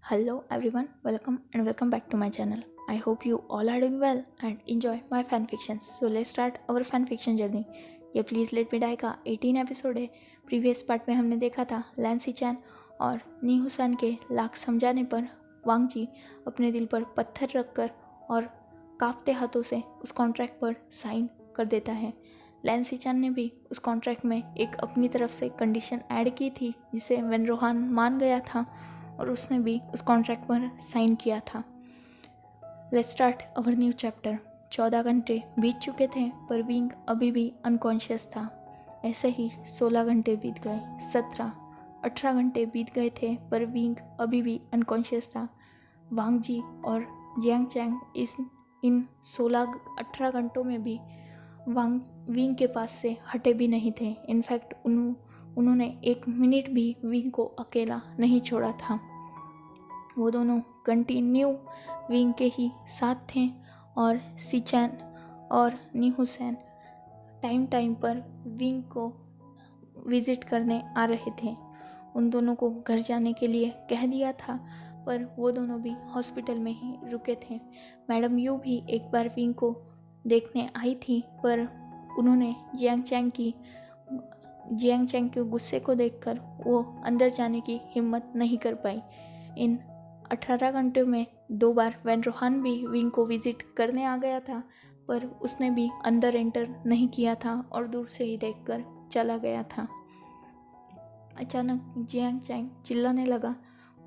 Hello everyone, welcome back to my channel. I hope you all are doing well and enjoy my fan fictions. So let's start our fan fiction journey. ये please let me die का 18 episode है. Previous part में हमने देखा था लैंसी चैन और नी हुसैन के लाख समझाने पर वांग जी अपने दिल पर पत्थर रखकर और कांपते हाथों से उस कॉन्ट्रैक्ट पर साइन कर देता है. लैंसी चैन ने भी उस कॉन्ट्रैक्ट में एक अपनी तरफ से कंडीशन ऐड की थी जिसे वेन रोहान मान गया था और उसने भी उस कॉन्ट्रैक्ट पर साइन किया था. Let's start our new chapter. 14 घंटे बीत चुके थे पर विंग अभी भी अनकॉन्शियस था. ऐसे ही 16 घंटे बीत गए, 17, 18 घंटे बीत गए थे पर विंग अभी भी अनकॉन्शियस था. वांग जी और जियांग चैंग इन 16-18 घंटों में भी विंग के पास से हटे भी नहीं थे. इनफैक्ट उन्होंने एक मिनट भी विंग को अकेला नहीं छोड़ा था. वो दोनों कंटिन्यू विंग के ही साथ थे और सिचैन और नी हुसैन टाइम पर विंग को विज़िट करने आ रहे थे. उन दोनों को घर जाने के लिए कह दिया था पर वो दोनों भी हॉस्पिटल में ही रुके थे. मैडम यू भी एक बार विंग को देखने आई थी पर उन्होंने जियांग चैंग के गुस्से को देखकर वो अंदर जाने की हिम्मत नहीं कर पाई. इन 18 घंटों में 2 बार वेन रोहान भी विंग को विज़िट करने आ गया था पर उसने भी अंदर एंटर नहीं किया था और दूर से ही देखकर चला गया था. अचानक जियांग चैंग चिल्लाने लगा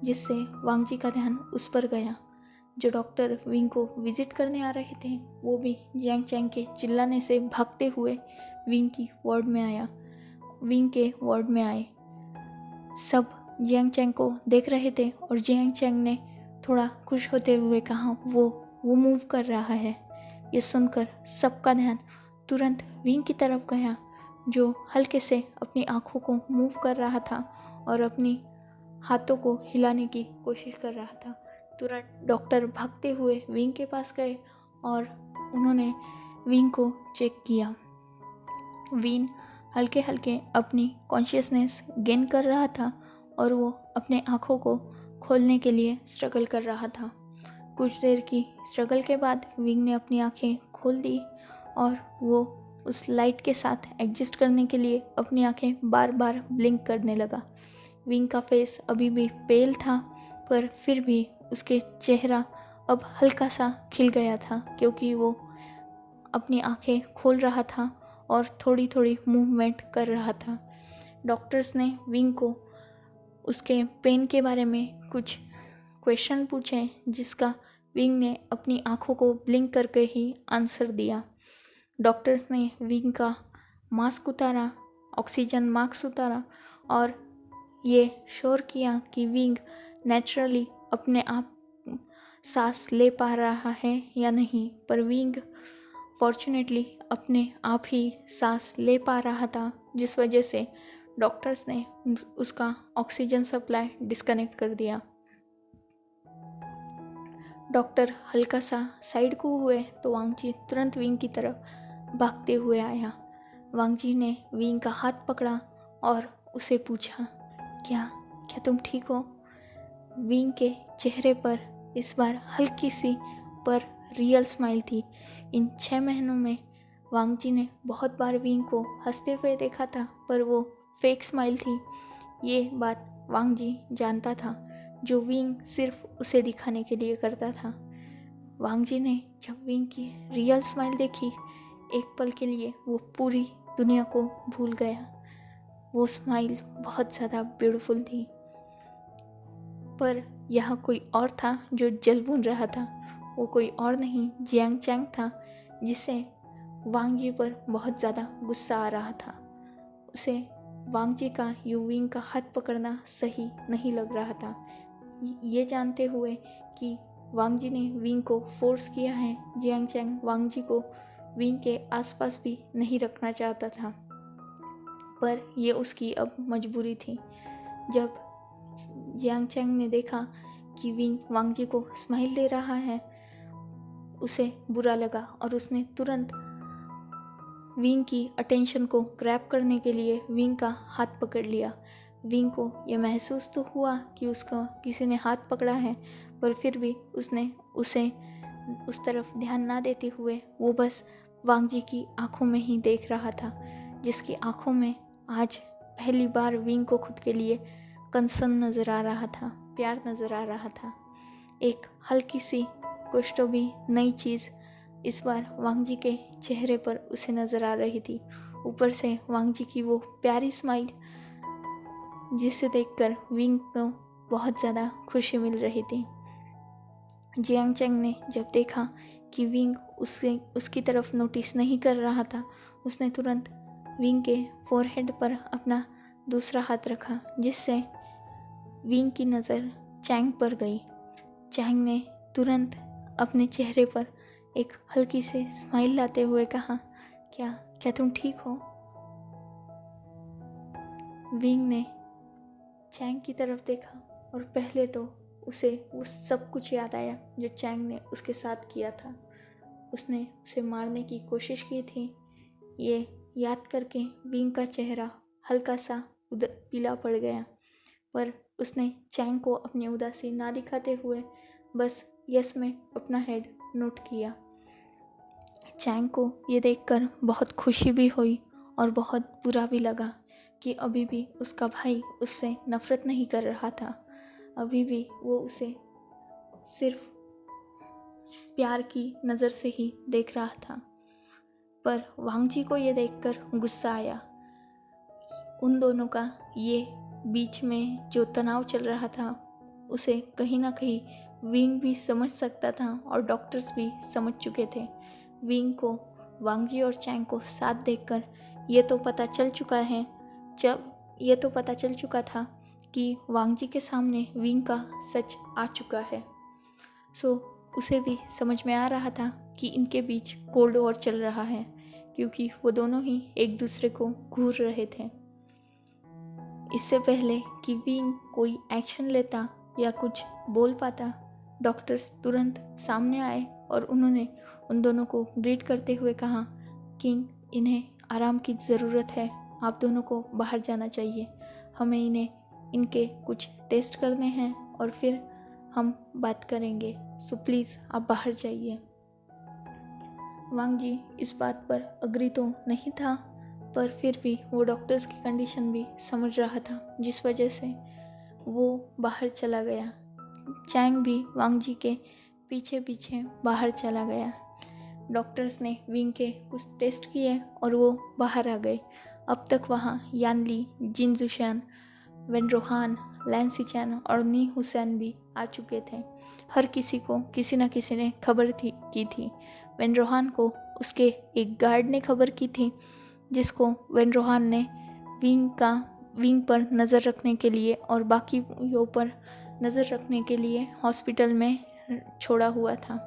जिससे वांग जी का ध्यान उस पर गया. जो डॉक्टर विंग को विज़िट करने आ रहे थे वो भी जियांग चैंग के चिल्लाने से भागते हुए विंग के वार्ड में आए. सब जियांग चैंग को देख रहे थे और जियांग चैंग ने थोड़ा खुश होते हुए कहा वो मूव कर रहा है. ये सुनकर सबका ध्यान तुरंत विंग की तरफ गया जो हल्के से अपनी आँखों को मूव कर रहा था और अपनी हाथों को हिलाने की कोशिश कर रहा था. तुरंत डॉक्टर भागते हुए विंग के पास गए और उन्होंने विंग को चेक किया. विंग हल्के हल्के अपनी कॉन्शियसनेस गेन कर रहा था और वो अपने आँखों को खोलने के लिए स्ट्रगल कर रहा था. कुछ देर की स्ट्रगल के बाद विंग ने अपनी आँखें खोल दी और वो उस लाइट के साथ एडजस्ट करने के लिए अपनी आँखें बार बार ब्लिंक करने लगा. विंग का फेस अभी भी पेल था पर फिर भी उसके चेहरा अब हल्का सा खिल गया था क्योंकि वो अपनी आँखें खोल रहा था और थोड़ी थोड़ी मूवमेंट कर रहा था. डॉक्टर्स ने विंग को उसके पेन के बारे में कुछ क्वेश्चन पूछे जिसका विंग ने अपनी आँखों को ब्लिंक करके ही आंसर दिया. डॉक्टर्स ने विंग का मास्क उतारा, ऑक्सीजन मास्क उतारा और ये श्योर किया कि विंग नेचुरली अपने आप सांस ले पा रहा है या नहीं. पर विंग फॉर्चुनेटली अपने आप ही सांस ले पा रहा था जिस वजह से डॉक्टर्स ने उसका ऑक्सीजन सप्लाई डिस्कनेक्ट कर दिया. डॉक्टर हल्का सा साइड को हुए तो वांग जी तुरंत विंग की तरफ भागते हुए आया. वांग जी ने विंग का हाथ पकड़ा और उसे पूछा, क्या तुम ठीक हो? विंग के चेहरे पर इस बार हल्की सी पर रियल स्माइल थी. इन 6 महीनों में वांग जी ने बहुत बार विंग को हंसते हुए देखा था पर वो फेक स्माइल थी. ये बात वांग जी जानता था जो विंग सिर्फ उसे दिखाने के लिए करता था. वांग जी ने जब विंग की रियल स्माइल देखी एक पल के लिए वो पूरी दुनिया को भूल गया. वो स्माइल बहुत ज़्यादा ब्यूटीफुल थी पर यहाँ कोई और था जो जल भून रहा था. वो कोई और नहीं जियांग चैंग था जिसे वांग जी पर बहुत ज़्यादा गुस्सा आ रहा था. उसे वांग जी का विंग का हाथ पकड़ना सही नहीं लग रहा था. ये जानते हुए कि वांग जी ने विंग को फोर्स किया है, जियांग चैंग वांग जी को विंग के आसपास भी नहीं रखना चाहता था पर यह उसकी अब मजबूरी थी. जब जियांग चैंग ने देखा कि विंग वांग जी को स्माइल दे रहा है उसे बुरा लगा और उसने तुरंत विंग की अटेंशन को ग्रैब करने के लिए विंग का हाथ पकड़ लिया. विंग को ये महसूस तो हुआ कि उसका किसी ने हाथ पकड़ा है, पर फिर भी उसने उसे उस तरफ ध्यान ना देते हुए वो बस वांग जी की आंखों में ही देख रहा था, जिसकी आंखों में आज पहली बार विंग को खुद के लिए कंसर्न नज़र आ रहा था, प्यार नज़र आ रहा था। एक हल्की सी कुछ तो भी नई चीज़ इस बार वांग जी के चेहरे पर उसे नज़र आ रही थी। ऊपर से वांग जी की वो प्यारी स्माइल, जिसे देखकर विंग को बहुत ज़्यादा खुशी मिल रही थी। जियांग चैंग ने जब देखा कि विंग उसकी तरफ नोटिस नहीं कर रहा था, उसने तुरंत विंग के फोरहेड पर अपना दूसरा हाथ रखा, जिससे विंग की नज़र चैंग पर गई। चैंग ने तुरंत अपने चेहरे पर एक हल्की सी स्माइल लाते हुए कहा, क्या क्या तुम ठीक हो? विंग ने चैंग की तरफ देखा और पहले तो उसे वो सब कुछ याद आया जो चैंग ने उसके साथ किया था। उसने उसे मारने की कोशिश की थी। ये याद करके विंग का चेहरा हल्का सा पीला पड़ गया, पर उसने चैंग को अपनी उदासी ना दिखाते हुए बस यस में अपना हेड नोट किया। चैंग को ये देखकर बहुत खुशी भी हुई और बहुत बुरा भी लगा कि अभी भी उसका भाई उससे नफरत नहीं कर रहा था। अभी भी वो उसे सिर्फ प्यार की नज़र से ही देख रहा था। पर वांग जी को ये देखकर गुस्सा आया। उन दोनों का ये बीच में जो तनाव चल रहा था, उसे कहीं ना कहीं विंग भी समझ सकता था और डॉक्टर्स भी समझ चुके थे। विंग को वांग जी और चैंग को साथ देखकर ये तो पता चल चुका था कि वांग जी के सामने विंग का सच आ चुका है। सो उसे भी समझ में आ रहा था कि इनके बीच कोल्ड वॉर चल रहा है, क्योंकि वो दोनों ही एक दूसरे को घूर रहे थे। इससे पहले कि विंग कोई एक्शन लेता या कुछ बोल पाता, डॉक्टर्स तुरंत सामने आए और उन्होंने उन दोनों को ग्रीट करते हुए कहा, किंग, इन्हें आराम की ज़रूरत है, आप दोनों को बाहर जाना चाहिए। हमें इनके कुछ टेस्ट करने हैं और फिर हम बात करेंगे, सो प्लीज़ आप बाहर जाइए। वांग जी इस बात पर अग्री तो नहीं था, पर फिर भी वो डॉक्टर्स की कंडीशन भी समझ रहा था, जिस वजह से वो बाहर चला गया। चैंग भी वांग जी के पीछे पीछे बाहर चला गया। डॉक्टर्स ने विंग के कुछ टेस्ट किए और वो बाहर आ गए। अब तक वहाँ यानली, जिन जुशन, वेन रोहान, लैन सिचैन और नी हुसैन भी आ चुके थे। हर किसी को किसी न किसी ने खबर की थी। वेन रोहान को उसके एक गार्ड ने खबर की थी, जिसको वेन रोहान ने विंग पर नज़र रखने के लिए और बाकियों पर नज़र रखने के लिए हॉस्पिटल में छोड़ा हुआ था।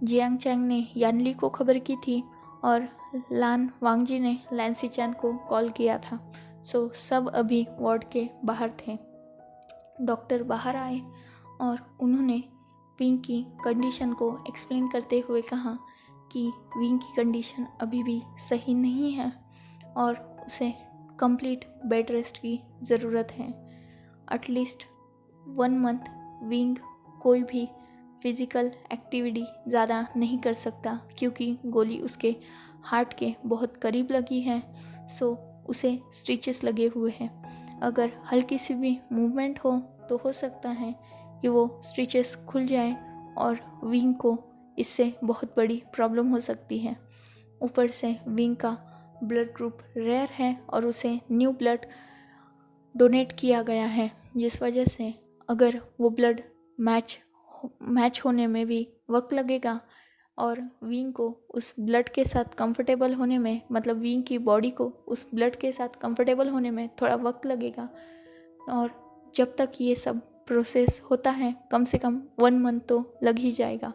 जियांग चैंग ने यानली को खबर की थी और लान वांगजी ने लैन सिचैन को कॉल किया था। सो सब अभी वार्ड के बाहर थे। डॉक्टर बाहर आए और उन्होंने विंग की कंडीशन को एक्सप्लेन करते हुए कहा कि विंग की कंडीशन अभी भी सही नहीं है और उसे कंप्लीट बेड रेस्ट की ज़रूरत है। एटलीस्ट 1 मंथ विंग कोई भी फिज़िकल एक्टिविटी ज़्यादा नहीं कर सकता, क्योंकि गोली उसके हार्ट के बहुत करीब लगी है। सो उसे स्टिचेस लगे हुए हैं। अगर हल्की सी भी मूवमेंट हो तो हो सकता है कि वो स्टिचेस खुल जाए और विंग को इससे बहुत बड़ी प्रॉब्लम हो सकती है। ऊपर से विंग का ब्लड ग्रुप रेयर है और उसे न्यू ब्लड डोनेट किया गया है, जिस वजह से अगर वो ब्लड मैच होने में भी वक्त लगेगा और विंग को उस ब्लड के साथ कंफर्टेबल होने में, मतलब विंग की बॉडी को उस ब्लड के साथ कंफर्टेबल होने में थोड़ा वक्त लगेगा। और जब तक ये सब प्रोसेस होता है, कम से कम 1 मंथ तो लग ही जाएगा।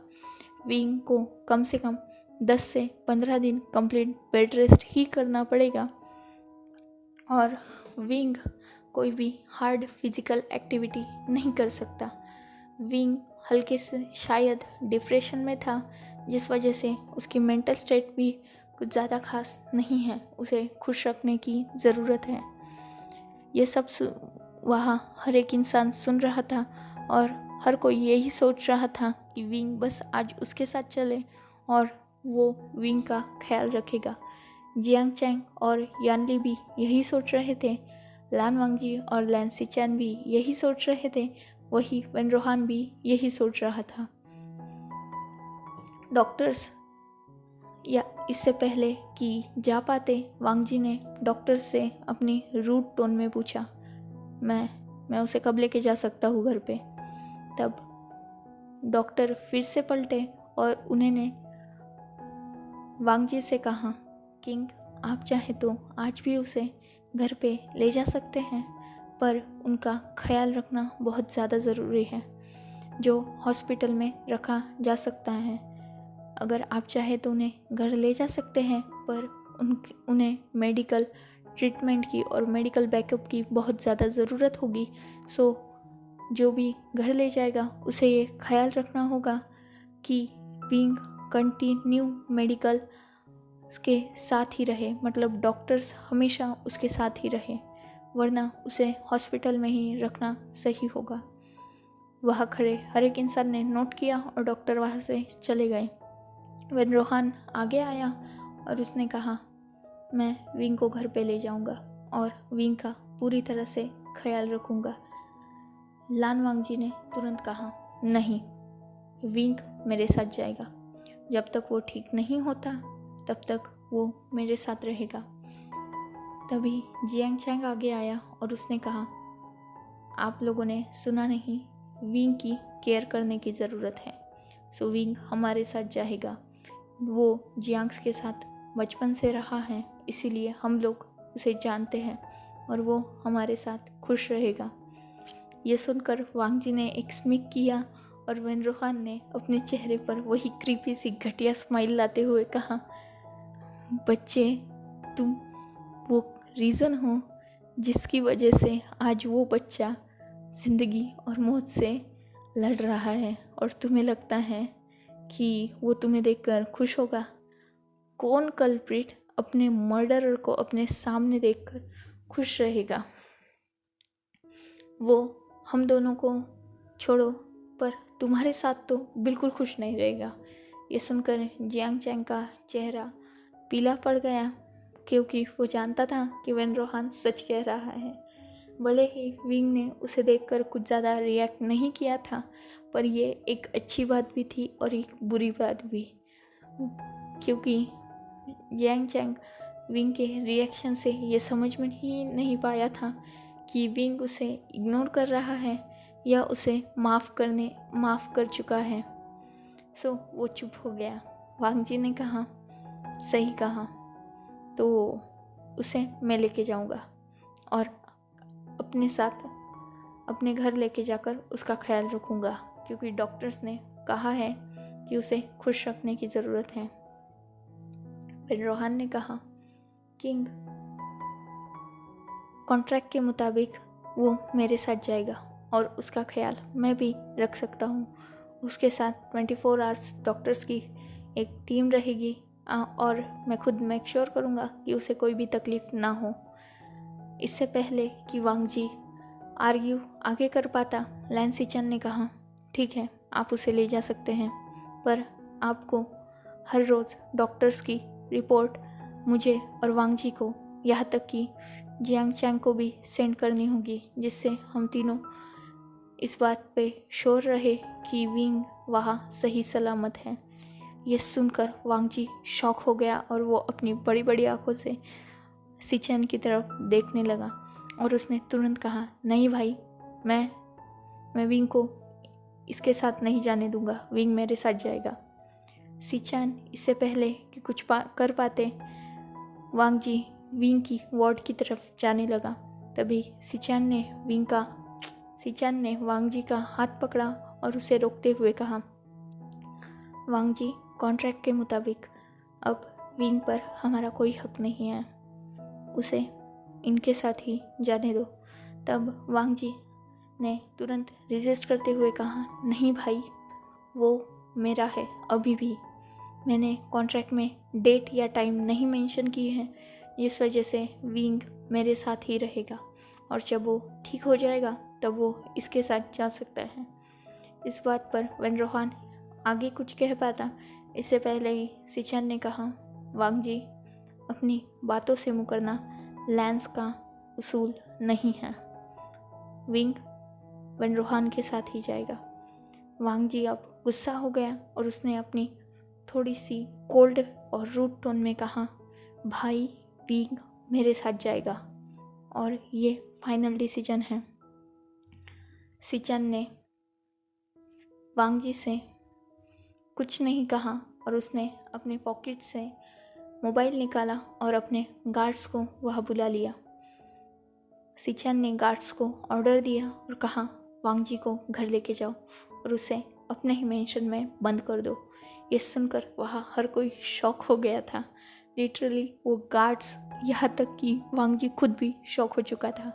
विंग को कम से कम 10 से 15 दिन कंप्लीट बेड रेस्ट ही करना पड़ेगा और विंग कोई भी हार्ड फिजिकल एक्टिविटी नहीं कर सकता। विंग हल्के से शायद डिप्रेशन में था, जिस वजह से उसकी मेंटल स्टेट भी कुछ ज़्यादा खास नहीं है। उसे खुश रखने की ज़रूरत है। ये सब वहाँ हर एक इंसान सुन रहा था और हर कोई यही सोच रहा था कि विंग बस आज उसके साथ चले और वो विंग का ख्याल रखेगा। जियांग चैंग और यानली भी यही सोच रहे थे। लान वांगजी और लैन सिचैन भी यही सोच रहे थे। वही वेन रोहान भी यही सोच रहा था। डॉक्टर्स या इससे पहले कि जा पाते, वांगजी ने डॉक्टर से अपनी रूड टोन में पूछा, मैं उसे कब लेके जा सकता हूँ घर पे। तब डॉक्टर फिर से पलटे और उन्होंने वांगजी से कहा, किंग आप चाहे तो आज भी उसे घर पे ले जा सकते हैं, पर उनका ख्याल रखना बहुत ज़्यादा ज़रूरी है, जो हॉस्पिटल में रखा जा सकता है। अगर आप चाहे तो उन्हें घर ले जा सकते हैं, पर उन्हें मेडिकल ट्रीटमेंट की और मेडिकल बैकअप की बहुत ज़्यादा ज़रूरत होगी। सो जो भी घर ले जाएगा उसे ये ख्याल रखना होगा कि विंग कंटिन्यू मेडिकल के साथ ही रहे, मतलब डॉक्टर्स हमेशा उसके साथ ही रहे, वरना उसे हॉस्पिटल में ही रखना सही होगा। वहाँ खड़े हर एक इंसान ने नोट किया और डॉक्टर वहाँ से चले गए। वेन रोहान आगे आया और उसने कहा, मैं विंग को घर पे ले जाऊंगा और विंग का पूरी तरह से ख्याल रखूंगा। लान वांगजी ने तुरंत कहा, नहीं, विंग मेरे साथ जाएगा। जब तक वो ठीक नहीं होता तब तक वो मेरे साथ रहेगा। तभी जियांग चैंग आगे आया और उसने कहा, आप लोगों ने सुना नहीं, विंग की केयर करने की ज़रूरत है, सो विंग हमारे साथ जाएगा। वो जियांग्स के साथ बचपन से रहा है, इसीलिए हम लोग उसे जानते हैं और वो हमारे साथ खुश रहेगा। ये सुनकर वांगजी ने एक स्मिक किया और वेन रोहान ने अपने चेहरे पर वही क्रीपी सी घटिया स्माइल लाते हुए कहा, बच्चे, तुम वो रीज़न हो जिसकी वजह से आज वो बच्चा ज़िंदगी और मौत से लड़ रहा है और तुम्हें लगता है कि वो तुम्हें देखकर खुश होगा। कौन कल्प्रिट अपने मर्डरर को अपने सामने देखकर खुश रहेगा? वो हम दोनों को छोड़ो, पर तुम्हारे साथ तो बिल्कुल खुश नहीं रहेगा। ये सुनकर जियांग चैंग का चेहरा पीला पड़ गया, क्योंकि वो जानता था कि वेन रोहान सच कह रहा है। भले ही विंग ने उसे देखकर कुछ ज़्यादा रिएक्ट नहीं किया था, पर ये एक अच्छी बात भी थी और एक बुरी बात भी, क्योंकि जियांग चैंग विंग के रिएक्शन से ये समझ में ही नहीं पाया था कि विंग उसे इग्नोर कर रहा है या उसे माफ़ कर चुका है। सो वो चुप हो गया। वांगजी ने कहा, सही कहा, तो उसे मैं लेके जाऊंगा और अपने साथ अपने घर लेके जाकर उसका ख्याल रखूंगा, क्योंकि डॉक्टर्स ने कहा है कि उसे खुश रखने की ज़रूरत है। फिर रोहान ने कहा, किंग, कॉन्ट्रैक्ट के मुताबिक वो मेरे साथ जाएगा और उसका ख्याल मैं भी रख सकता हूँ। उसके साथ 24 आवर्स डॉक्टर्स की एक टीम रहेगी और मैं खुद मेक श्योर करूँगा कि उसे कोई भी तकलीफ़ ना हो। इससे पहले कि वांगजी आर्ग्यू आगे कर पाता, लैन सिचन ने कहा, ठीक है, आप उसे ले जा सकते हैं, पर आपको हर रोज़ डॉक्टर्स की रिपोर्ट मुझे और वांगजी को, यहाँ तक कि जियांग चैंग को भी सेंड करनी होगी, जिससे हम तीनों इस बात पे श्योर रहे कि विंग वहाँ सही सलामत है। ये सुनकर वांगजी शॉक हो गया और वो अपनी बड़ी बड़ी आंखों से सिचन की तरफ देखने लगा और उसने तुरंत कहा, नहीं भाई, मैं विंग को इसके साथ नहीं जाने दूंगा, विंग मेरे साथ जाएगा। सिचन इससे पहले कि कुछ कर पाते, वांगजी विंग की वार्ड की तरफ जाने लगा। तभी सिचन ने वांगजी का हाथ पकड़ा और उसे रोकते हुए कहा, वांगजी, कॉन्ट्रैक्ट के मुताबिक अब विंग पर हमारा कोई हक नहीं है, उसे इनके साथ ही जाने दो। तब वांगजी ने तुरंत रेजिस्ट करते हुए कहा, नहीं भाई, वो मेरा है अभी भी। मैंने कॉन्ट्रैक्ट में डेट या टाइम नहीं मेंशन की है, इस वजह से विंग मेरे साथ ही रहेगा और जब वो ठीक हो जाएगा तब वो इसके साथ जा सकता है। इस बात पर वेन रोहान आगे कुछ कह पाता इससे पहले ही सिचन ने कहा, वांग जी, अपनी बातों से मुकरना लैंस का उसूल नहीं है। विंग वेन रोहान के साथ ही जाएगा। वांग जी अब गुस्सा हो गया और उसने अपनी थोड़ी सी कोल्ड और रूड टोन में कहा, भाई विंग मेरे साथ जाएगा और ये फाइनल डिसीजन है। सिचन ने वांग जी से कुछ नहीं कहा और उसने अपने पॉकेट से मोबाइल निकाला और अपने गार्ड्स को वह बुला लिया। सिचन ने गार्ड्स को ऑर्डर दिया और कहा, वांग जी को घर लेके जाओ और उसे अपने ही मेंशन में बंद कर दो। ये सुनकर वहाँ हर कोई शॉक हो गया था। लिटरली वो गार्ड्स, यहाँ तक कि वांग जी खुद भी शॉक हो चुका था।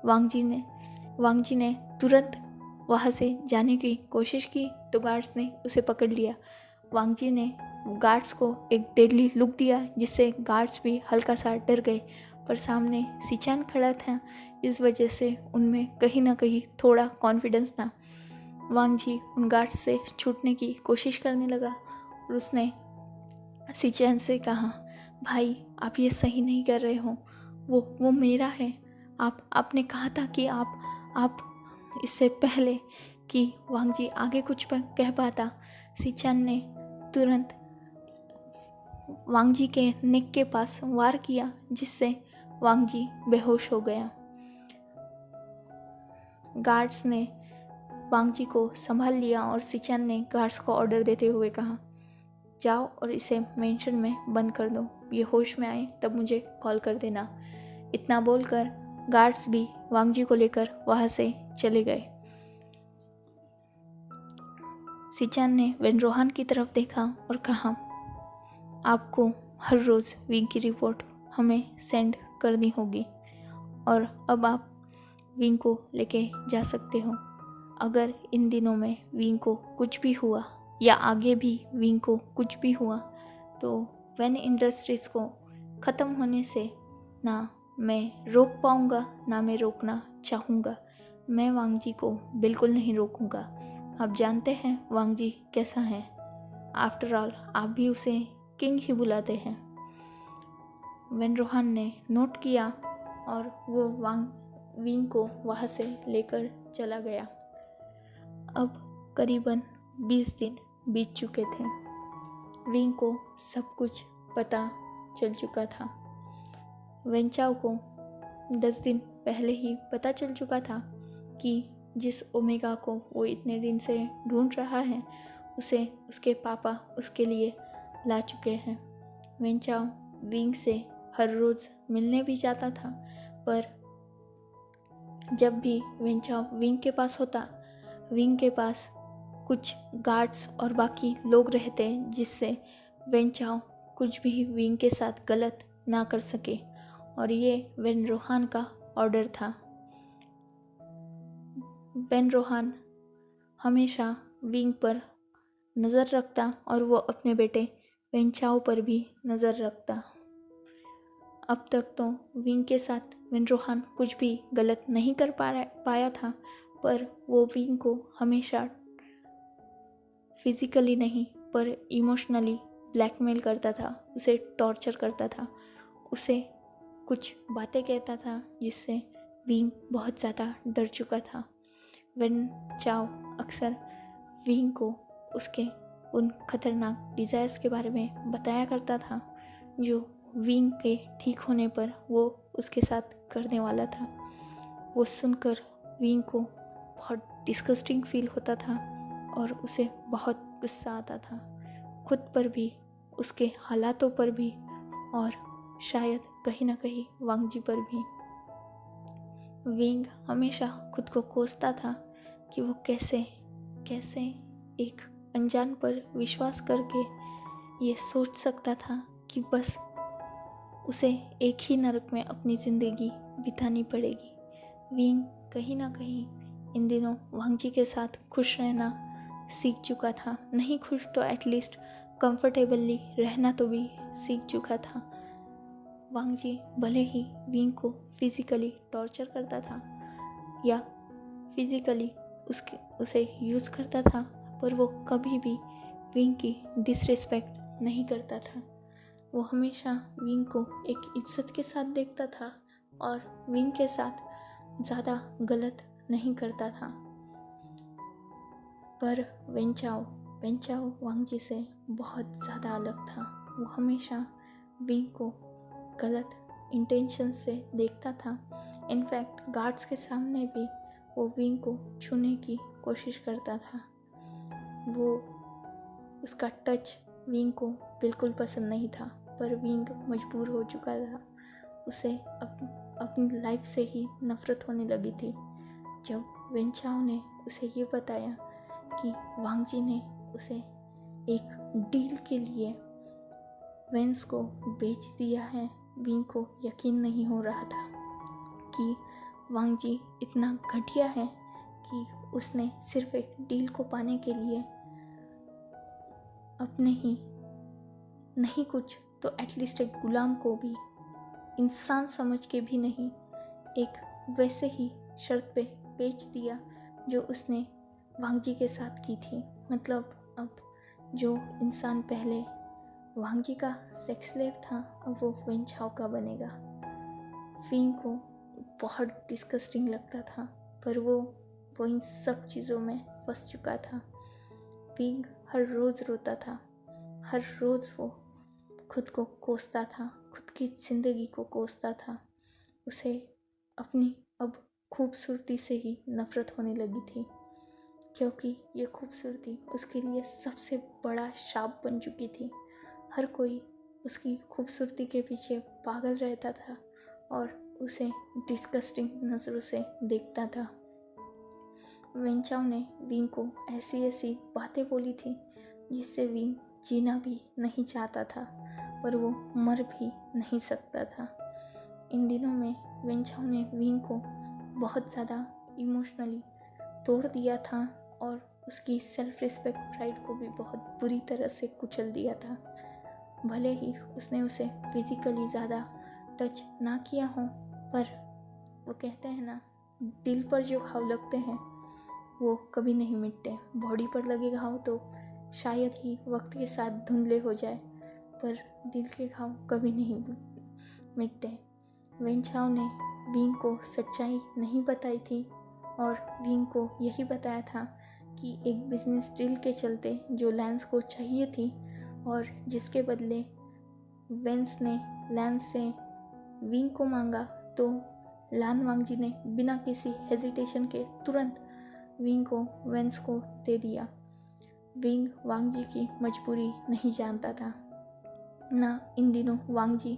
वांग जी ने तुरंत वहाँ से जाने की कोशिश की तो गार्ड्स ने उसे पकड़ लिया। वांग जी ने गार्ड्स को एक डेडली लुक दिया जिससे गार्ड्स भी हल्का सा डर गए, पर सामने सिचन खड़ा था, इस वजह से उनमें कहीं ना कहीं थोड़ा कॉन्फिडेंस था। वांग जी उन गार्ड्स से छूटने की कोशिश करने लगा और उसने सिचन से कहा, भाई आप ये सही नहीं कर रहे हो, वो मेरा है। आपने कहा था कि आप इससे पहले कि वांग जी आगे कुछ कह पाता, सिचन ने तुरंत वांग जी के नेक के पास वार किया जिससे वांग जी बेहोश हो गया। गार्ड्स ने वांग जी को संभाल लिया और सिचन ने गार्ड्स को ऑर्डर देते हुए कहा, जाओ और इसे मेंशन में बंद कर दो, ये होश में आए तब मुझे कॉल कर देना। इतना बोलकर गार्ड्स भी वांग जी को लेकर वहाँ से चले गए। सिचन ने वेन रोहान की तरफ देखा और कहा, आपको हर रोज़ विंग की रिपोर्ट हमें सेंड करनी होगी और अब आप विंग को लेके जा सकते हो। अगर इन दिनों में विंग को कुछ भी हुआ या आगे भी विंग को कुछ भी हुआ तो वेन इंडस्ट्रीज़ को ख़त्म होने से ना मैं रोक पाऊँगा ना मैं रोकना चाहूँगा। मैं वांग जी को बिल्कुल नहीं रोकूँगा। आप जानते हैं वांग जी कैसा है, आफ्टर ऑल आप भी उसे किंग ही बुलाते हैं। वेन रोहान ने नोट किया और वो विंग को वहाँ से लेकर चला गया। अब करीबन 20 दिन बीत चुके थे। विंग को सब कुछ पता चल चुका था। वेन चाओ को 10 दिन पहले ही पता चल चुका था कि जिस ओमेगा को वो इतने दिन से ढूंढ रहा है उसे उसके पापा उसके लिए ला चुके हैं। वेन चाओ विंग से हर रोज़ मिलने भी जाता था, पर जब भी वेन चाओ विंग के पास होता, विंग के पास कुछ गार्ड्स और बाकी लोग रहते जिससे वेन चाओ कुछ भी विंग के साथ गलत ना कर सके, और ये वेन रोहान का ऑर्डर था। वेन रोहान हमेशा विंग पर नज़र रखता और वो अपने बेटे वेन चाओ पर भी नज़र रखता। अब तक तो विंग के साथ वेन रोहान कुछ भी गलत नहीं कर पाया था, पर वो विंग को हमेशा फिजिकली नहीं पर इमोशनली ब्लैकमेल करता था, उसे टॉर्चर करता था, उसे कुछ बातें कहता था जिससे विंग बहुत ज़्यादा डर चुका था। वेन चाओ अक्सर विंग को उसके उन खतरनाक डिज़ायर्स के बारे में बताया करता था जो विंग के ठीक होने पर वो उसके साथ करने वाला था। वो सुनकर विंग को बहुत डिस्गस्टिंग फील होता था और उसे बहुत गुस्सा आता था, खुद पर भी, उसके हालातों पर भी और शायद कहीं ना कहीं वांग जी पर भी। विंग हमेशा खुद को कोसता था कि वो कैसे एक अनजान पर विश्वास करके ये सोच सकता था कि बस उसे एक ही नरक में अपनी ज़िंदगी बितानी पड़ेगी। विंग कहीं ना कहीं इन दिनों वांग जी के साथ खुश रहना सीख चुका था, नहीं खुश तो एटलीस्ट कंफर्टेबली रहना तो भी सीख चुका था। वांग जी भले ही विंग को फिजिकली टॉर्चर करता था या फिजिकली उसे यूज़ करता था, पर वो कभी भी विंग की डिसरिस्पेक्ट नहीं करता था। वो हमेशा विंग को एक इज्जत के साथ देखता था और विंग के साथ ज़्यादा गलत नहीं करता था। पर वेंचाओ वांग जी से बहुत ज़्यादा अलग था। वो हमेशा विंग को गलत इंटेंशन से देखता था। इनफैक्ट गार्ड्स के सामने भी वो विंग को छूने की कोशिश करता था। उसका टच विंग को बिल्कुल पसंद नहीं था, पर विंग मजबूर हो चुका था। उसे अपनी लाइफ से ही नफरत होने लगी थी जब वेंचाओ ने उसे ये बताया कि वांग जी ने उसे एक डील के लिए वेंस को बेच दिया है। विंग को यकीन नहीं हो रहा था कि वांग जी इतना घटिया है कि उसने सिर्फ एक डील को पाने के लिए अपने ही नहीं कुछ तो एटलीस्ट एक गुलाम को भी इंसान समझ के भी नहीं एक वैसे ही शर्त पे बेच दिया जो उसने वांग जी के साथ की थी। मतलब अब जो इंसान पहले वांग जी का सेक्स स्लेव था, अब वो वेंचाओ का बनेगा। विंग को बहुत डिस्गस्टिंग लगता था, पर वो इन सब चीज़ों में फंस चुका था। विंग हर रोज़ रोता था, हर रोज़ वो खुद को कोसता था, खुद की ज़िंदगी को कोसता था। उसे अपनी अब खूबसूरती से ही नफ़रत होने लगी थी, क्योंकि ये खूबसूरती उसके लिए सबसे बड़ा शाप बन चुकी थी। हर कोई उसकी खूबसूरती के पीछे पागल रहता था और उसे डिस्गस्टिंग नज़रों से देखता था। वेंचाओ ने विंग को ऐसी बातें बोली थी जिससे विंग जीना भी नहीं चाहता था, पर वो मर भी नहीं सकता था। इन दिनों में वेंचाओ ने विंग को बहुत ज़्यादा इमोशनली तोड़ दिया था और उसकी सेल्फ रिस्पेक्ट प्राइड को भी बहुत बुरी तरह से कुचल दिया था। भले ही उसने उसे फिजिकली ज़्यादा टच ना किया हो, पर वो कहते हैं ना, दिल पर जो घाव लगते हैं वो कभी नहीं मिटते। बॉडी पर लगे घाव तो शायद ही वक्त के साथ धुंधले हो जाए, पर दिल के घाव कभी नहीं मिटते। वेंचाओ ने विंग को सच्चाई नहीं बताई थी और विंग को यही बताया था कि एक बिजनेस डील के चलते जो लैंस को चाहिए थी और जिसके बदले वेंस ने लैंस से विंग को मांगा, तो लान वांग जी ने बिना किसी हेजिटेशन के तुरंत विंग को वेंस को दे दिया। विंग वांग जी की मजबूरी नहीं जानता था। ना इन दिनों वांग जी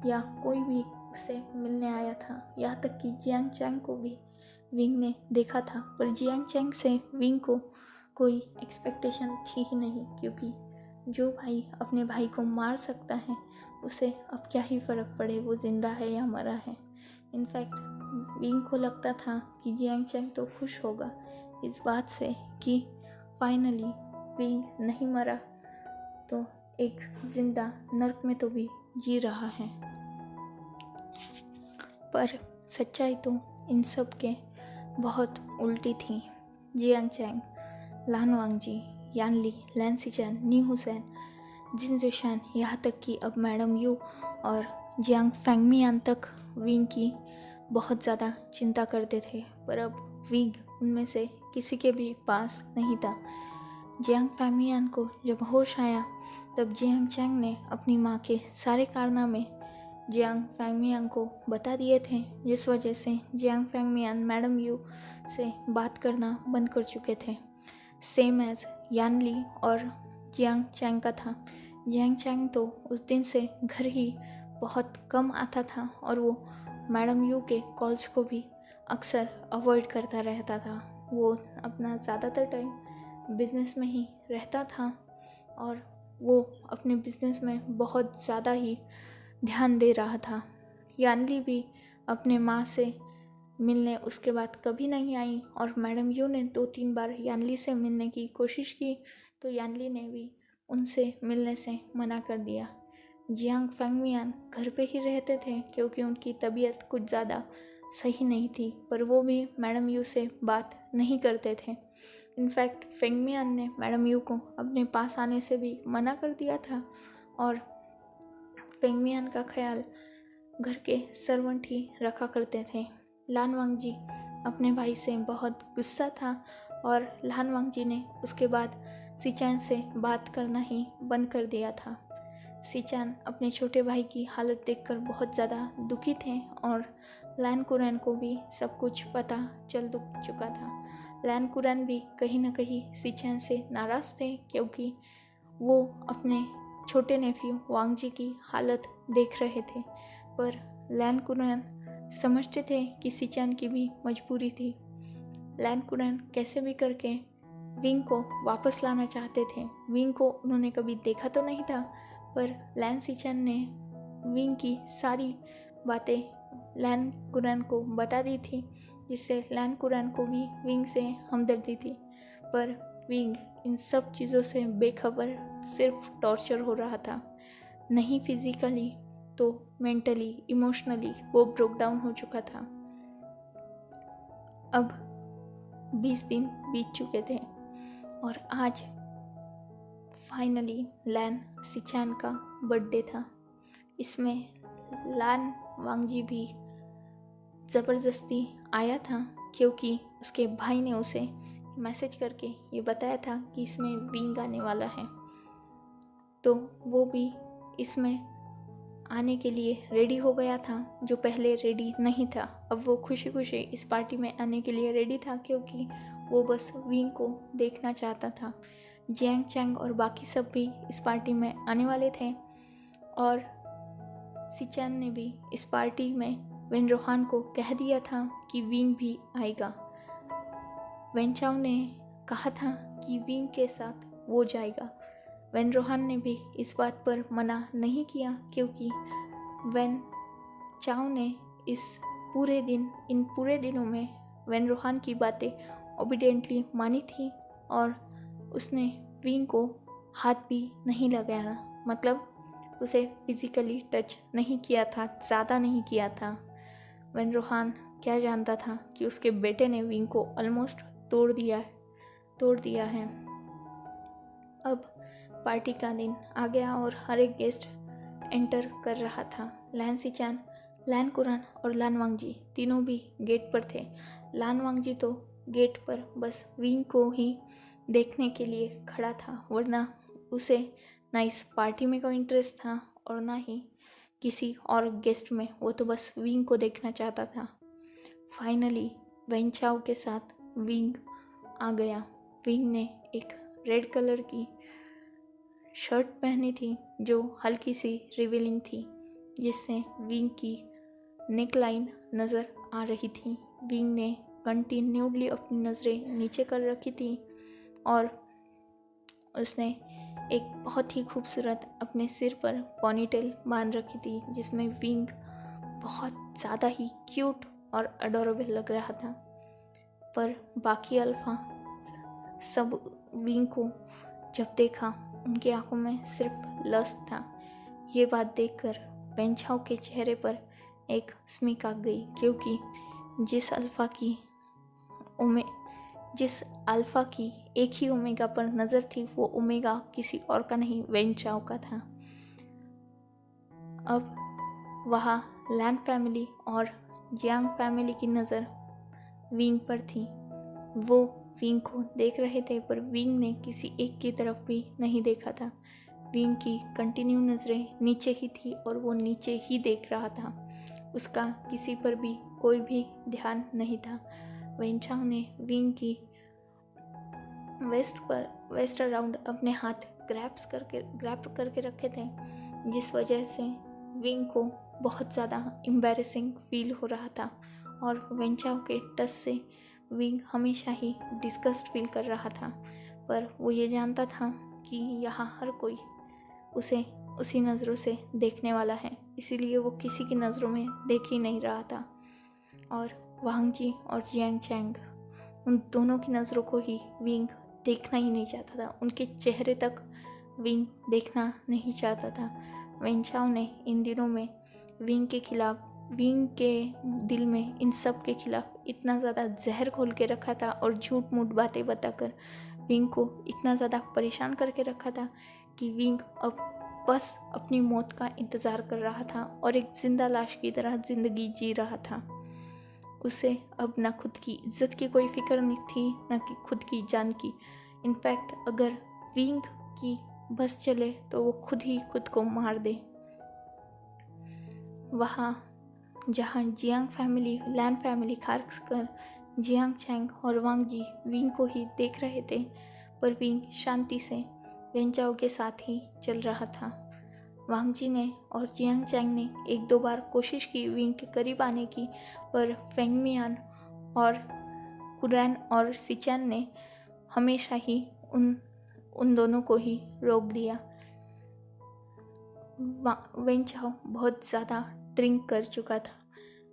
या कोई भी उससे मिलने आया था। यहाँ तक कि जियांग चैंग को भी विंग ने देखा था, पर जियांग चैंग से विंग को कोई एक्सपेक्टेशन थी ही नहीं, क्योंकि जो भाई अपने भाई को मार सकता है उसे अब क्या ही फ़र्क पड़े वो ज़िंदा है या मरा है। इनफैक्ट विंग को लगता था कि जियांग चैंग तो खुश होगा इस बात से कि फाइनली विंग नहीं मरा, तो एक जिंदा नर्क में तो भी जी रहा है। पर सच्चाई तो इन सब के बहुत उल्टी थी। जियांग चैंग, लान वांग जी, यानली, लैन सिचेन, नी हुसैन, जिन जुशान, यहाँ तक कि अब मैडम यू और जियांग फैंगमियान तक विंग की बहुत ज़्यादा चिंता करते थे, पर अब विंग उनमें से किसी के भी पास नहीं था। जियांग फैंगमियान को जब होश आया तब जियांग चैंग ने अपनी माँ के सारे कारनामे जियांग फैंगमियान को बता दिए थे, जिस वजह से जियांग फैंगमियान मैडम यू से बात करना बंद कर चुके थे। सेम एज यानली और जियांग चैंग का था। जियांग चैंग तो उस दिन से घर ही बहुत कम आता था और वो मैडम यू के कॉल्स को भी अक्सर अवॉइड करता रहता था। वो अपना ज़्यादातर टाइम बिजनेस में ही रहता था और वो अपने बिजनेस में बहुत ज़्यादा ही ध्यान दे रहा था। यानली भी अपने माँ से मिलने उसके बाद कभी नहीं आई और मैडम यू ने 2-3 बार यानली से मिलने की कोशिश की तो यानली ने भी उनसे मिलने से मना कर दिया। जियांग फेंगमियान घर पे ही रहते थे क्योंकि उनकी तबीयत कुछ ज़्यादा सही नहीं थी, पर वो भी मैडम यू से बात नहीं करते थे। इनफैक्ट फेंगमियान ने मैडम यू को अपने पास आने से भी मना कर दिया था और फेंगमियान का ख्याल घर के सर्वेंट ही रखा करते थे। लान वांगजी अपने भाई से बहुत गुस्सा था और लान वांगजी ने उसके बाद सिचान से बात करना ही बंद कर दिया था। सिचान अपने छोटे भाई की हालत देखकर बहुत ज़्यादा दुखी थे और लैन कुरैन को भी सब कुछ पता चल चुका था। लैन कुरैन भी कहीं ना कहीं सिचान से नाराज़ थे क्योंकि वो अपने छोटे नेफ्यू वांगजी की हालत देख रहे थे, पर लैन कुरैन समझते थे कि सिचान की भी मजबूरी थी। लैन कुरैन कैसे भी करके विंग को वापस लाना चाहते थे। विंग को उन्होंने कभी देखा तो नहीं था, पर लैन सिचान ने विंग की सारी बातें लैन कुरैन को बता दी थी, जिससे लैन कुरैन को भी विंग से हमदर्दी थी। पर विंग इन सब चीज़ों से बेखबर सिर्फ टॉर्चर हो रहा था, नहीं फिजिकली तो मेंटली इमोशनली वो ब्रोक डाउन हो चुका था। अब 20 दिन बीत चुके थे और आज फाइनली लैन सिचान का बर्थडे था। इसमें लान वांगजी भी ज़बरदस्ती आया था क्योंकि उसके भाई ने उसे मैसेज करके ये बताया था कि इसमें विंग आने वाला है, तो वो भी इसमें आने के लिए रेडी हो गया था, जो पहले रेडी नहीं था। अब वो खुशी खुशी इस पार्टी में आने के लिए रेडी था क्योंकि वो बस विंग को देखना चाहता था। जियांग चैंग और बाकी सब भी इस पार्टी में आने वाले थे और सिचान ने भी इस पार्टी में वेन रोहान को कह दिया था कि विंग भी आएगा। वेन चाओ ने कहा था कि विंग के साथ वो जाएगा। वेन रोहान ने भी इस बात पर मना नहीं किया क्योंकि वेन चाओ ने इन पूरे दिनों में वेन रोहान की बातें ओबीडियंटली मानी थी और उसने विंग को हाथ भी नहीं लगाया, मतलब उसे फिजिकली टच नहीं किया था, ज़्यादा नहीं किया था। वेन रोहान क्या जानता था कि उसके बेटे ने विंग को ऑलमोस्ट तोड़ दिया है। अब पार्टी का दिन आ गया और हर एक गेस्ट एंटर कर रहा था। लैन सिचान, लैन कुरैन और लान वांगजी तीनों भी गेट पर थे। लान वांगजी तो गेट पर बस विंग को ही देखने के लिए खड़ा था, वरना उसे ना इस पार्टी में कोई इंटरेस्ट था और ना ही किसी और गेस्ट में। वो तो बस विंग को देखना चाहता था। फाइनली वेन चाओ के साथ विंग आ गया। विंग ने एक रेड कलर की शर्ट पहनी थी जो हल्की सी रिवीलिंग थी, जिससे विंग की नेक लाइन नज़र आ रही थी। विंग ने कंटिन्यूडली अपनी नज़रें नीचे कर रखी थी और उसने एक बहुत ही खूबसूरत अपने सिर पर पोनीटेल बांध रखी थी, जिसमें विंग बहुत ज़्यादा ही क्यूट और अडोरेबल लग रहा था। पर बाकी अल्फा सब विंग को जब देखा, उनकी आंखों में सिर्फ लस्ट था। ये बात देखकर वेन चाओ के चेहरे पर एक स्मिक आ गई क्योंकि जिस अल्फा की एक ही ओमेगा पर नज़र थी, वो ओमेगा किसी और का नहीं, वेन चाओ का था। अब वहाँ लैन फैमिली और जियांग फैमिली की नज़र विंग पर थी। वो विंग को देख रहे थे, पर विंग ने किसी एक की तरफ भी नहीं देखा था। विंग की कंटिन्यू नज़रें नीचे ही थी और वो नीचे ही देख रहा था। उसका किसी पर भी कोई भी ध्यान नहीं था। वेन चाओ ने विंग की वेस्ट अराउंड अपने हाथ ग्रैप करके रखे थे, जिस वजह से विंग को बहुत ज़्यादा एम्बैरेसिंग फील हो रहा था और वेन चाओ के टच से विंग हमेशा ही डिस्गस्ट फील कर रहा था। पर वो ये जानता था कि यहाँ हर कोई उसे उसी नज़रों से देखने वाला है, इसीलिए वो किसी की नज़रों में देख ही नहीं रहा था। और वांगजी और जियांग चैंग, उन दोनों की नज़रों को ही विंग देखना ही नहीं चाहता था। उनके चेहरे तक विंग देखना नहीं चाहता था। वेन चाओ ने इन दिनों में विंग के खिलाफ, विंग के दिल में इन सब के खिलाफ इतना ज़्यादा जहर घोल के रखा था और झूठ मूठ बातें बताकर विंग को इतना ज़्यादा परेशान करके रखा था कि विंग अब बस अपनी मौत का इंतज़ार कर रहा था और एक जिंदा लाश की तरह ज़िंदगी जी रहा था। उसे अब ना खुद की इज्जत की कोई फिक्र नहीं थी, ना कि खुद की जान की। इनफैक्ट अगर विंग की बस चले तो वो खुद ही खुद को मार दे। वहाँ जहाँ जियांग फैमिली, लैन फैमिली खासकर जियांग चैंग और वांग जी विंग को ही देख रहे थे, पर विंग शांति से वेन चाओ के साथ ही चल रहा था। वांग जी ने और जियांग चैंग ने एक दो बार कोशिश की विंग के करीब आने की, पर फेंग मियान और कुरैन और सिचैन ने हमेशा ही उन दोनों को ही रोक दिया। वेन चाओ बहुत ज़्यादा ड्रिंक कर चुका था,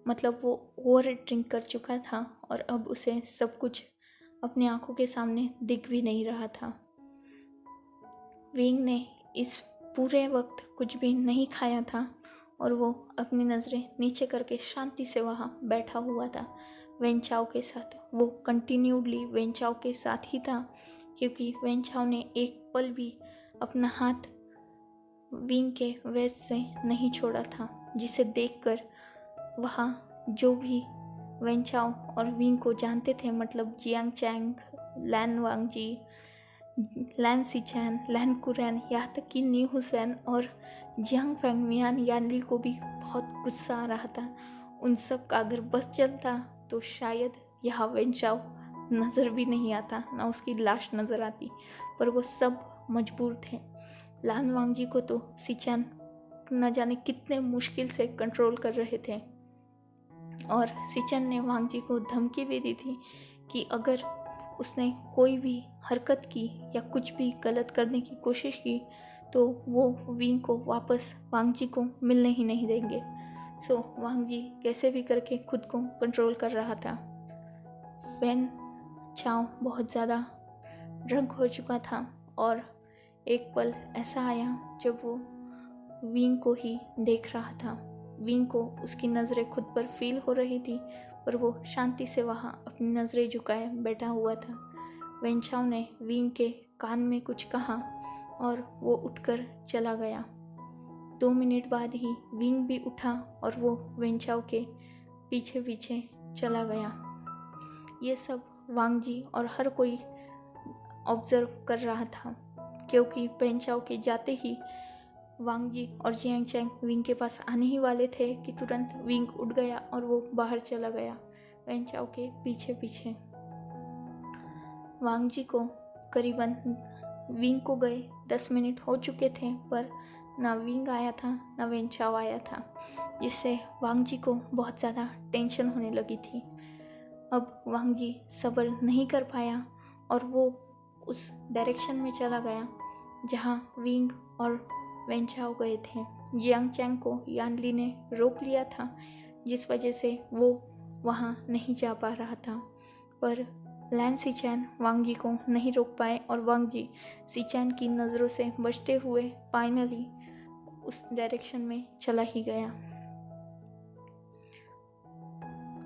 मतलब वो ओवर ड्रिंक कर चुका था और अब उसे सब कुछ अपनी आंखों के सामने दिख भी नहीं रहा था। विंग ने इस पूरे वक्त कुछ भी नहीं खाया था और वो अपनी नज़रें नीचे करके शांति से वहाँ बैठा हुआ था वेन चाओ के साथ। वो कंटिन्यूडली वेन चाओ के साथ ही था, क्योंकि वेन चाओ ने एक पल भी अपना हाथ विंग के वेस्ट से नहीं छोड़ा था, जिसे देखकर वहाँ जो भी वेन चाओ और विंग को जानते थे, मतलब जियांग चैंग, लैन वांग जी, लैन सिचैन, लैन कुरैन, यहाँ तक कि न्यू हुसैन और जियांग फेंग मियान यानली को भी बहुत गुस्सा आ रहा था। उन सब का अगर बस चलता तो शायद यहाँ वेन चाओ नज़र भी नहीं आता, ना उसकी लाश नज़र आती, पर वो सब मजबूर थे। लैन वांग जी को तो सिचैन न जाने कितने मुश्किल से कंट्रोल कर रहे थे और सिचैन ने वांग जी को धमकी भी दी थी कि अगर उसने कोई भी हरकत की या कुछ भी गलत करने की कोशिश की तो वो विंग को वापस वांग जी को मिलने ही नहीं देंगे। सो वांग जी कैसे भी करके खुद को कंट्रोल कर रहा था। वेन चाओ बहुत ज़्यादा ड्रंक हो चुका था और एक पल ऐसा आया जब वो विंग को ही देख रहा था। विंग को उसकी नज़रें खुद पर फील हो रही थी, पर वो शांति से वहाँ अपनी नज़रें झुकाए बैठा हुआ था। वेन चाओ ने विंग के कान में कुछ कहा और वो उठकर चला गया। 2 मिनट बाद ही विंग भी उठा और वो वेन चाओ के पीछे पीछे चला गया। ये सब वांग जी और हर कोई ऑब्जर्व कर रहा था, क्योंकि वेन चाओ के जाते ही वांग जी और जियांग चैंग विंग के पास आने ही वाले थे कि तुरंत विंग उठ गया और वो बाहर चला गया वेन चाओ के पीछे पीछे। वांग जी को करीबन विंग को गए 10 मिनट हो चुके थे, पर ना विंग आया था ना वेन चाओ आया था, जिससे वांग जी को बहुत ज़्यादा टेंशन होने लगी थी। अब वांग जी सब्र नहीं कर पाया और वो उस डायरेक्शन में चला गया जहाँ विंग और वेन चाओ गए थे। जियांग चैंग को यानली ने रोक लिया था, जिस वजह से वो वहाँ नहीं जा पा रहा था, पर लैन सिचैन वांग जी को नहीं रोक पाए और वांग जी सिचैन की नज़रों से बचते हुए फाइनली उस डायरेक्शन में चला ही गया।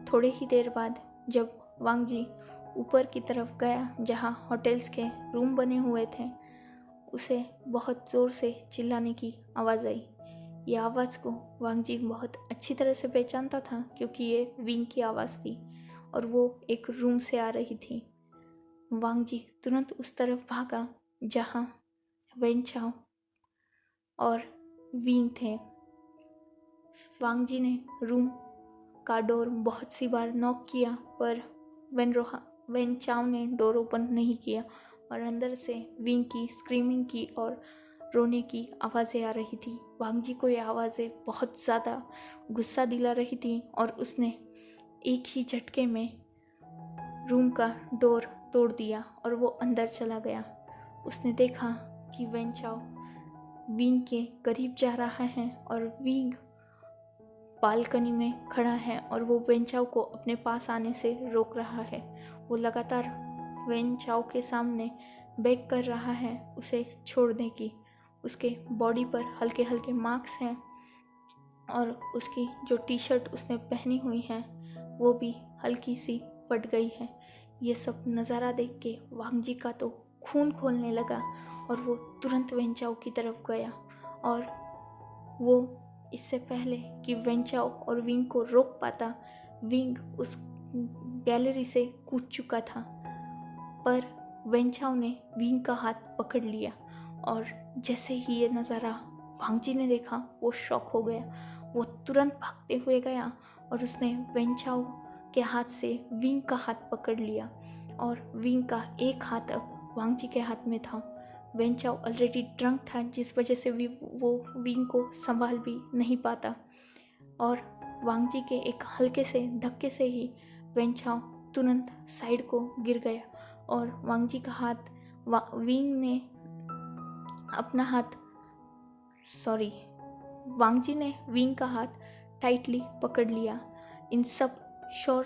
थोड़े ही देर बाद जब वांग जी ऊपर की तरफ गया जहाँ होटल्स के रूम बने हुए थे, उसे बहुत ज़ोर से चिल्लाने की आवाज़ आई। ये आवाज़ को वांग जी बहुत अच्छी तरह से पहचानता था, क्योंकि ये विंग की आवाज़ थी और वो एक रूम से आ रही थी। वांग जी तुरंत उस तरफ भागा जहाँ वेन चाओ और विंग थे। वांग जी ने रूम का डोर बहुत सी बार नॉक किया, पर वेन चाओ ने डोर ओपन नहीं किया और अंदर से विंग की स्क्रीमिंग की और रोने की आवाज़ें आ रही थी। वांग जी को ये आवाज़ें बहुत ज़्यादा गुस्सा दिला रही थी और उसने एक ही झटके में रूम का डोर तोड़ दिया और वो अंदर चला गया। उसने देखा कि वेन चाओ विंग के करीब जा रहा है और विंग बालकनी में खड़ा है और वो वेन चाओ को अपने पास आने से रोक रहा है। वो लगातार वेन चाओ के सामने बेग कर रहा है उसे छोड़ने की। उसके बॉडी पर हल्के हल्के मार्क्स हैं और उसकी जो टी शर्ट उसने पहनी हुई है वो भी हल्की सी फट गई है। ये सब नज़ारा देख के वांग जी का तो खून खोलने लगा और वो तुरंत वेंचाओ की तरफ गया और वो इससे पहले कि वेंचाओ और विंग को रोक पाता, विंग उस गैलरी से कूद चुका था। पर वेंचाओ ने विंग का हाथ पकड़ लिया और जैसे ही ये नज़ारा वांग जी ने देखा वो शॉक हो गया। वो तुरंत भागते हुए गया और उसने वेंचाओ के हाथ से विंग का हाथ पकड़ लिया और विंग का एक हाथ अब वांग जी के हाथ में था। वेंचाओ ऑलरेडी ड्रंक था जिस वजह से वो विंग को संभाल भी नहीं पाता और वांग जी के एक हल्के से धक्के से ही वेंचाओ तुरंत साइड को गिर गया और वांग जी का हाथ वांग जी ने विंग का हाथ टाइटली पकड़ लिया। इन सब शोर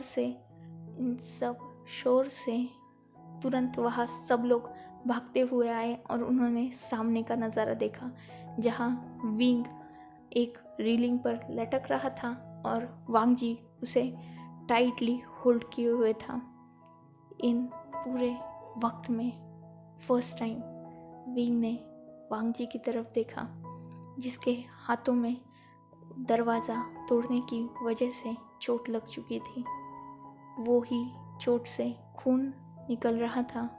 से तुरंत वहाँ सब लोग भागते हुए आए और उन्होंने सामने का नज़ारा देखा जहाँ विंग एक रीलिंग पर लटक रहा था और वांग जी उसे टाइटली होल्ड किए हुए था। इन पूरे वक्त में फर्स्ट टाइम विंग ने वांग जी की तरफ देखा जिसके हाथों में दरवाज़ा तोड़ने की वजह से चोट लग चुकी थी। वो ही चोट से खून निकल रहा था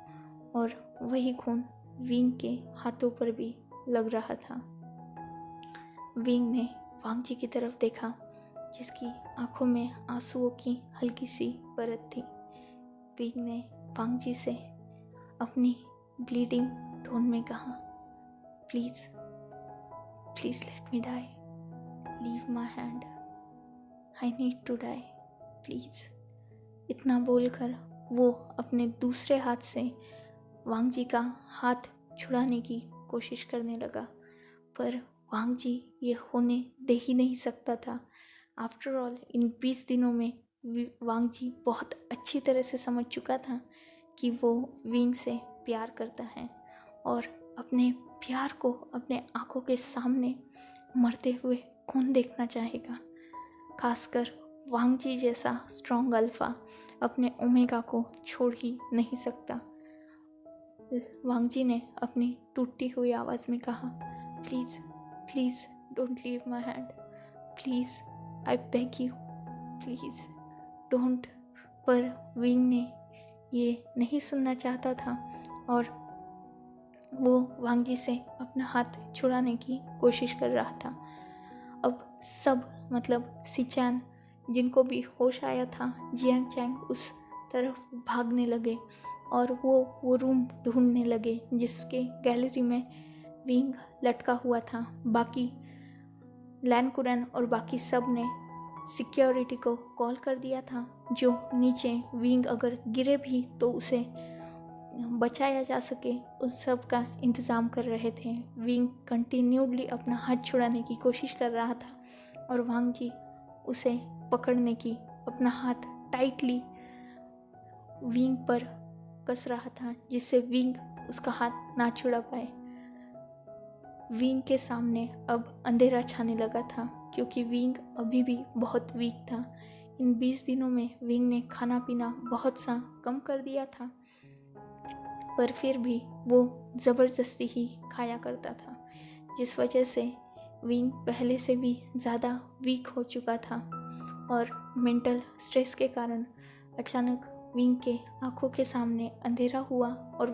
और वही खून विंग के हाथों पर भी लग रहा था। विंग ने वांग जी की तरफ देखा जिसकी आंखों में आंसुओं की हल्की सी परत थी। विंग ने वांग जी से अपनी ब्लीडिंग टोन में कहा, please let me die, leave my hand, I need to die, please. इतना बोलकर वो अपने दूसरे हाथ से वांग जी का हाथ छुड़ाने की कोशिश करने लगा, पर वांग जी ये होने दे ही नहीं सकता था। आफ्टर ऑल इन 20 दिनों में वांग जी बहुत अच्छी तरह से समझ चुका था कि वो विंग से प्यार करता है और अपने प्यार को अपने आंखों के सामने मरते हुए कौन देखना चाहेगा। खासकर वांग जी जैसा स्ट्रॉन्ग अल्फा अपने ओमेगा को छोड़ ही नहीं सकता। वांग जी ने अपनी टूटी हुई आवाज़ में कहा, please don't leave my hand, please I beg you, please don't. पर विंग ने ये नहीं सुनना चाहता था और वो वांग जी से अपना हाथ छुड़ाने की कोशिश कर रहा था। अब सब मतलब सिचान जिनको भी होश आया था, जियांग चैंग उस तरफ भागने लगे और वो रूम ढूंढने लगे जिसके गैलरी में विंग लटका हुआ था। बाकी लैन कुरन और बाकी सब ने सिक्योरिटी को कॉल कर दिया था जो नीचे विंग अगर गिरे भी तो उसे बचाया जा सके उस सब का इंतज़ाम कर रहे थे। विंग कंटिन्यूडली अपना हाथ छुड़ाने की कोशिश कर रहा था और वांग जी उसे पकड़ने की अपना हाथ टाइटली विंग पर कस रहा था जिससे विंग उसका हाथ ना छुड़ा पाए। विंग के सामने अब अंधेरा छाने लगा था क्योंकि विंग अभी भी बहुत वीक था। इन 20 दिनों में विंग ने खाना पीना बहुत सा कम कर दिया था, पर फिर भी वो ज़बरदस्ती ही खाया करता था जिस वजह से विंग पहले से भी ज़्यादा वीक हो चुका था और मेंटल स्ट्रेस के कारण अचानक विंग के आँखों के सामने अंधेरा हुआ और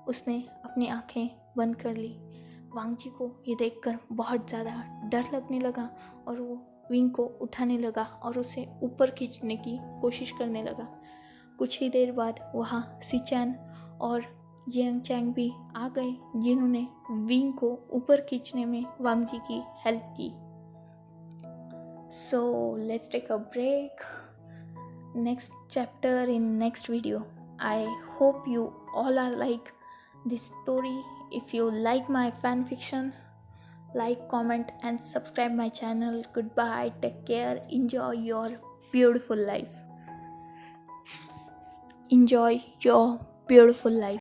उसने अपनी आँखें बंद कर ली। वांग जी को ये देखकर बहुत ज़्यादा डर लगने लगा और वो विंग को उठाने लगा और उसे ऊपर खींचने की कोशिश करने लगा। कुछ ही देर बाद वहाँ सिचैन और जियांग चैंग भी आ गए जिन्होंने विंग को ऊपर खींचने में वांग जी की हेल्प की। So let's take a break. Next chapter in next video. I hope you all are like this story. If you like my fan fiction, like, comment and subscribe my channel. Goodbye, take care, enjoy your beautiful life. Enjoy your beautiful life.